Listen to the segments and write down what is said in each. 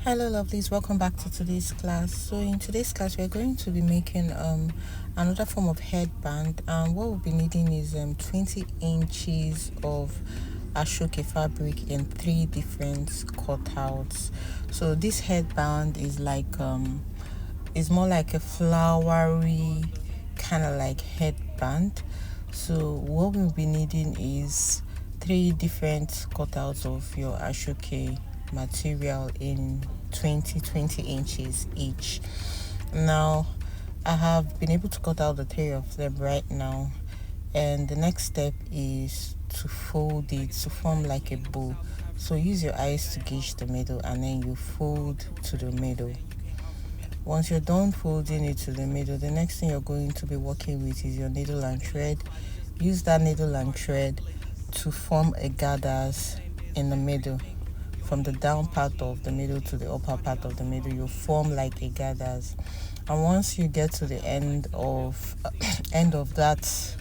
Hello lovelies, welcome back to today's class. So in today's class we're going to be making another form of headband, and what we'll be needing is 20 inches of Aso OkeFabric in 3 different cutouts. So this headband is is more like a flowery kind of like headband. So what we'll be needing is 3 different cutouts of your Asoke material in 20 inches each. Now I have been able to cut out the 3 of them right now, and the next step is to fold it to form like a bow. So use your eyes to gauge the middle, and then you fold to the middle. Once you're done folding it to the middle, the next thing you're going to be working with is your needle and thread. Use that needle and thread to form a gathers in the middle. From the down part of the middle to the upper part of the middle, you form like a gathers. And once you get to the end of that,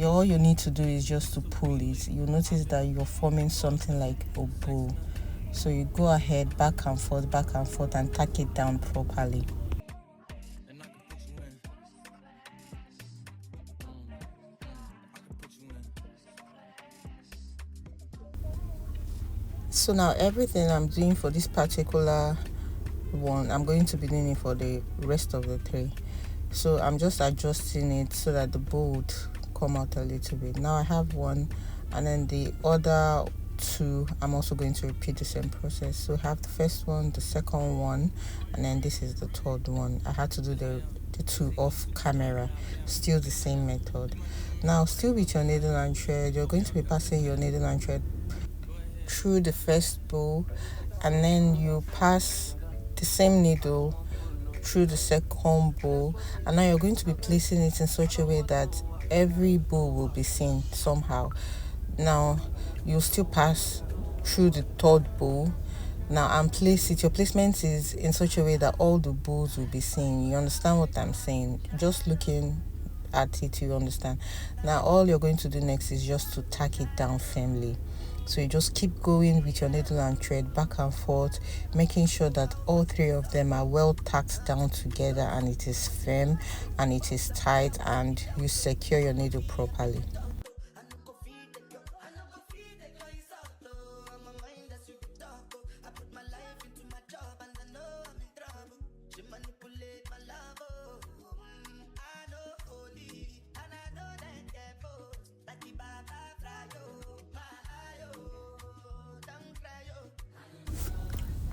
all you need to do is just to pull it. You'll notice that you're forming something like a bow. So you go ahead, back and forth, and tack it down properly. So now everything I'm doing for this particular one, I'm going to be doing it for the rest of the 3. So I'm just adjusting it so that the bow would come out a little bit. Now I have one, and then the other 2 I'm also going to repeat the same process. So I have the first one, the second one, and then this is the third one. I had to do the 2 off camera, still the same method. Now still with your needle and thread, you're going to be passing your needle and thread through the first bow, and then you pass the same needle through the second bow, and now you're going to be placing it in such a way that every bow will be seen somehow. Now you'll still pass through the third bow now and place it. Your placement is in such a way that all the bows will be seen. You understand what I'm saying? Just looking at it, you understand. Now all you're going to do next is just to tack it down firmly. So you just keep going with your needle and thread back and forth, making sure that all 3 of them are well tacked down together, and it is firm and it is tight, and you secure your needle properly.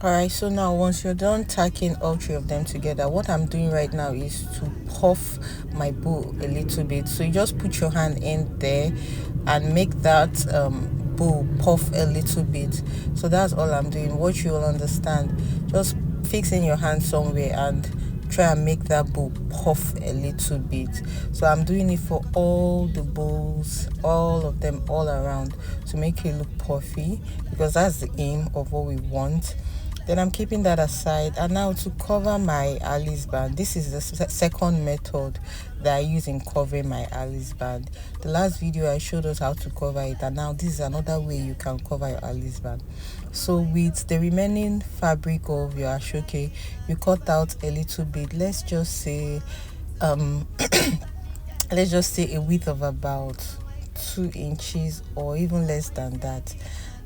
Alright, so now once you're done tacking all 3 of them together, what I'm doing right now is to puff my bow a little bit. So you just put your hand in there and make that bow puff a little bit. So that's all I'm doing. What you will understand, just fixing your hand somewhere and try and make that bow puff a little bit. So I'm doing it for all the bows, all of them, all around, to make it look puffy, because that's the aim of what we want. Then I'm keeping that aside, and now to cover my Alice band, this is the second method that I use in covering my Alice band. The last video I showed us how to cover it, and now this is another way you can cover your Alice band. So with the remaining fabric of your Asoke, you cut out a little bit. Let's just say let's just say a width of about 2 inches or even less than that.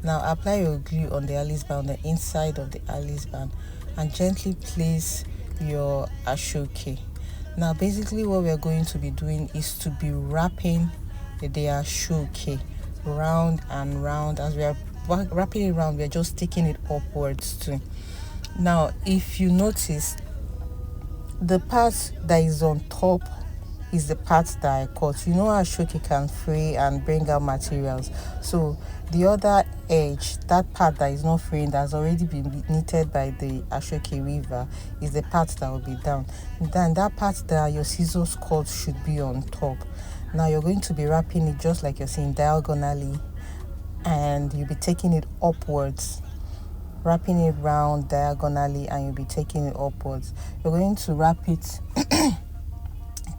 Now apply your glue on the Alice band, on the inside of the Alice band, and gently place your Asoke. Now basically what we're going to be doing is to be wrapping the Asoke round and round. As we are wrapping it around, we're just taking it upwards too. Now if you notice, the part that is on top is the part that I cut. You know Asoke can fray and bring out materials, so the other edge, that part that is not fraying, that has already been knitted by the Asoke weaver, is the part that will be down. Then that part that your scissors cut should be on top. Now you're going to be wrapping it just like you're seeing, diagonally, and you'll be taking it upwards, wrapping it round diagonally, and you'll be taking it upwards. You're going to wrap it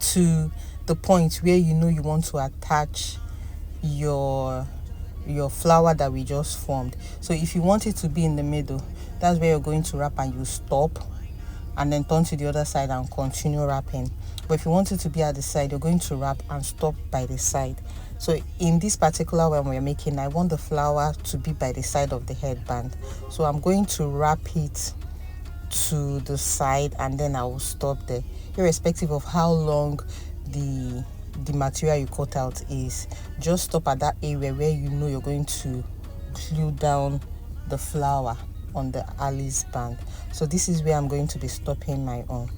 to the point where you know you want to attach your your flower that we just formed. So if you want it to be in the middle, that's where you're going to wrap and you stop, and then turn to the other side and continue wrapping. But if you want it to be at the side, you're going to wrap and stop by the side. So in this particular one we're making, I want the flower to be by the side of the headband, so I'm going to wrap it to the side and then I will stop there, irrespective of how long the material you cut out is. Just stop at that area where you know you're going to glue down the flower on the Alice band. So this is where I'm going to be stopping my own.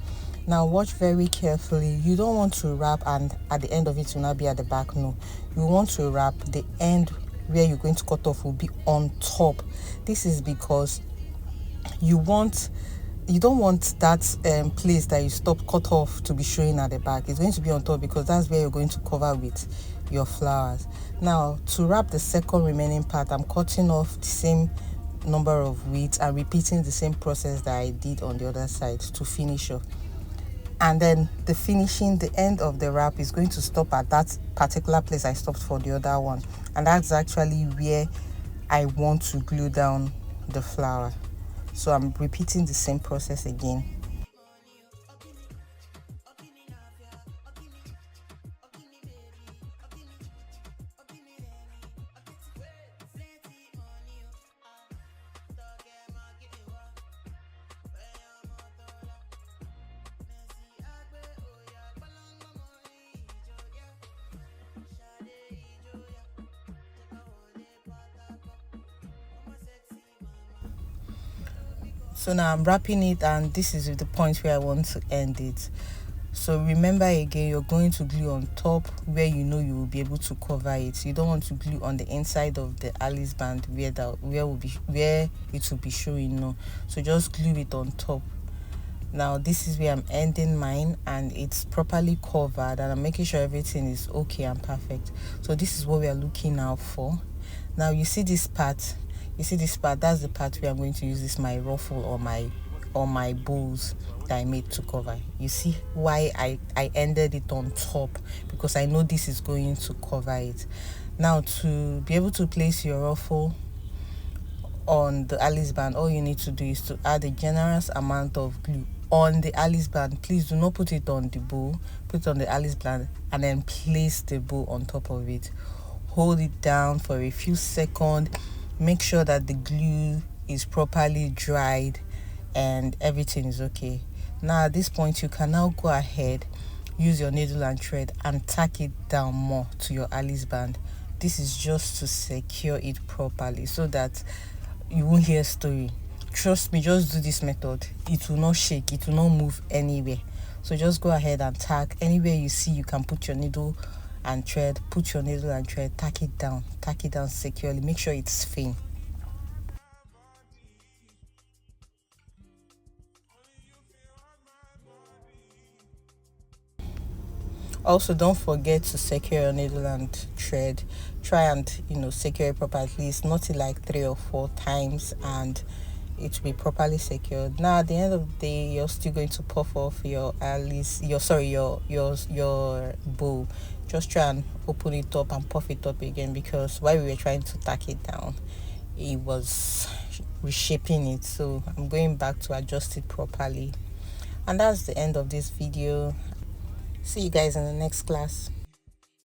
Now watch very carefully. You don't want to wrap and at the end of it will not be at the back. No, you want to wrap the end where you're going to cut off will be on top. This is because you don't want that place that you stop cut off to be showing at the back. It's going to be on top because that's where you're going to cover with your flowers. Now to wrap the second remaining part, I'm cutting off the same number of widths and repeating the same process that I did on the other side to finish off. And then the end of the wrap is going to stop at that particular place I stopped for the other one, and that's actually where I want to glue down the flower. So I'm repeating the same process again. So now I'm wrapping it, and this is the point where I want to end it. So remember again, you're going to glue on top where you know you will be able to cover it. You don't want to glue on the inside of the Alice band where it will be showing. No, so just glue it on top. Now this is where I'm ending mine, and it's properly covered, and I'm making sure everything is okay and perfect. So this is what we are looking out for. Now you see this part, that's the part where I'm going to use my ruffle or my bows that I made to cover. You see why I ended it on top, because I know this is going to cover it. Now to be able to place your ruffle on the Alice band, all you need to do is to add a generous amount of glue on the Alice band. Please do not put it on the bow, put it on the Alice band and then place the bow on top of it. Hold it down for a few seconds. Make sure that the glue is properly dried and everything is okay. Now at this point you can now go ahead, use your needle and thread and tack it down more to your Alice band. This is just to secure it properly so that you won't hear a story. Trust me, just do this method. It will not shake, it will not move anywhere. So just go ahead and tack anywhere you see you can put your needle and thread. Put your needle and thread, tack it down securely. Make sure it's thin. Also, don't forget to secure your needle and thread. Try and secure it properly, at least not like 3 or 4 times, and it will be properly secured. Now at the end of the day, you're still going to puff off your your bow. Just try and open it up and puff it up again, because while we were trying to tack it down, it was reshaping it. So I'm going back to adjust it properly. And that's the end of this video. See you guys in the next class.